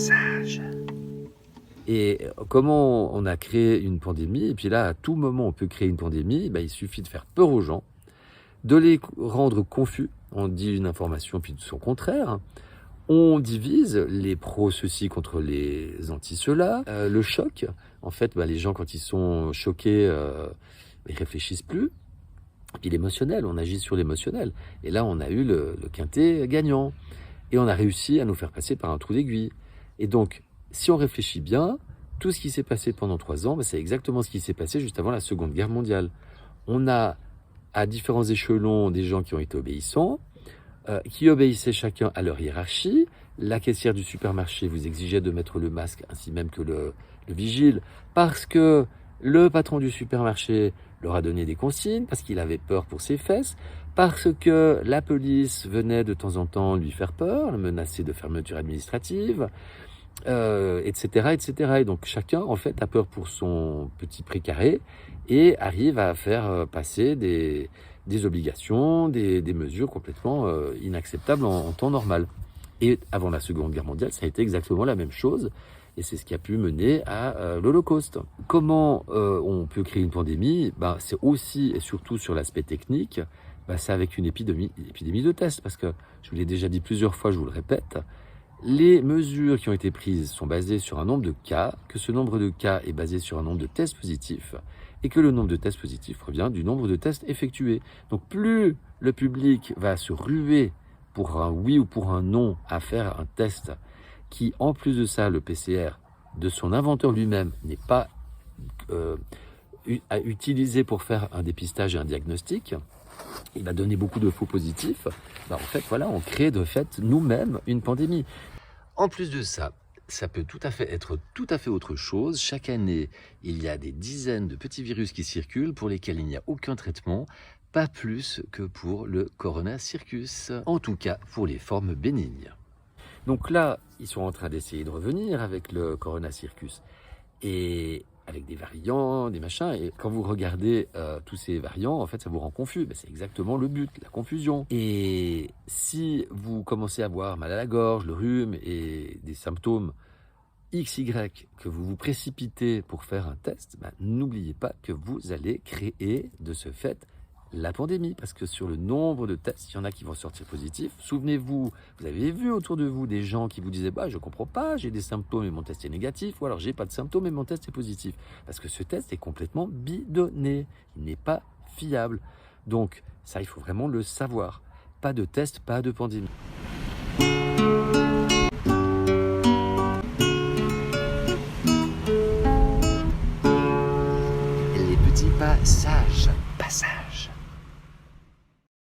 passage. Et comment on a créé une pandémie? Et puis là, à tout moment, on peut créer une pandémie. Il suffit de faire peur aux gens, de les rendre confus. On dit une information puis son contraire. On divise les pros-ceci contre les anti-cela. Le choc, en fait, les gens, quand ils sont choqués, ils réfléchissent plus. Et puis l'émotionnel, on agit sur l'émotionnel. Et là, on a eu le quintet gagnant. Et on a réussi à nous faire passer par un trou d'aiguille. Et donc, si on réfléchit bien, tout ce qui s'est passé pendant 3 ans, c'est exactement ce qui s'est passé juste avant la Seconde Guerre mondiale. On a, à différents échelons, des gens qui ont été obéissants, qui obéissaient chacun à leur hiérarchie. La caissière du supermarché vous exigeait de mettre le masque, ainsi même que le vigile, parce que le patron du supermarché leur a donné des consignes, parce qu'il avait peur pour ses fesses, parce que la police venait de temps en temps lui faire peur, le menacer de fermeture administrative, etc., etc. Et donc chacun, en fait, a peur pour son petit précaré et arrive à faire passer des obligations, des mesures complètement inacceptables en temps normal. Et avant la Seconde Guerre mondiale, ça a été exactement la même chose. Et c'est ce qui a pu mener à l'Holocauste. Comment on peut créer une pandémie? C'est aussi et surtout sur l'aspect technique, c'est avec une épidémie de tests. Parce que, je vous l'ai déjà dit plusieurs fois, je vous le répète, les mesures qui ont été prises sont basées sur un nombre de cas, que ce nombre de cas est basé sur un nombre de tests positifs, et que le nombre de tests positifs provient du nombre de tests effectués. Donc plus le public va se ruer pour un oui ou pour un non à faire un test qui, en plus de ça, le PCR de son inventeur lui-même n'est pas utilisé pour faire un dépistage et un diagnostic, il va donner beaucoup de faux positifs. En fait, voilà, on crée de fait nous-mêmes une pandémie. En plus de ça, ça peut tout à fait être tout à fait autre chose. Chaque année, il y a des dizaines de petits virus qui circulent pour lesquels il n'y a aucun traitement, pas plus que pour le Corona Circus, en tout cas pour les formes bénignes. Donc là, ils sont en train d'essayer de revenir avec le Corona Circus et avec des variants, des machins. Et quand vous regardez tous ces variants, en fait, ça vous rend confus. C'est exactement le but, la confusion. Et si vous commencez à avoir mal à la gorge, le rhume et des symptômes XY que vous vous précipitez pour faire un test, n'oubliez pas que vous allez créer de ce fait la pandémie, parce que sur le nombre de tests, il y en a qui vont sortir positifs. Souvenez-vous, vous avez vu autour de vous des gens qui vous disaient je comprends pas, j'ai des symptômes et mon test est négatif, ou alors j'ai pas de symptômes et mon test est positif. Parce que ce test est complètement bidonné, il n'est pas fiable. Donc ça, il faut vraiment le savoir. Pas de test, pas de pandémie. Les petits passages.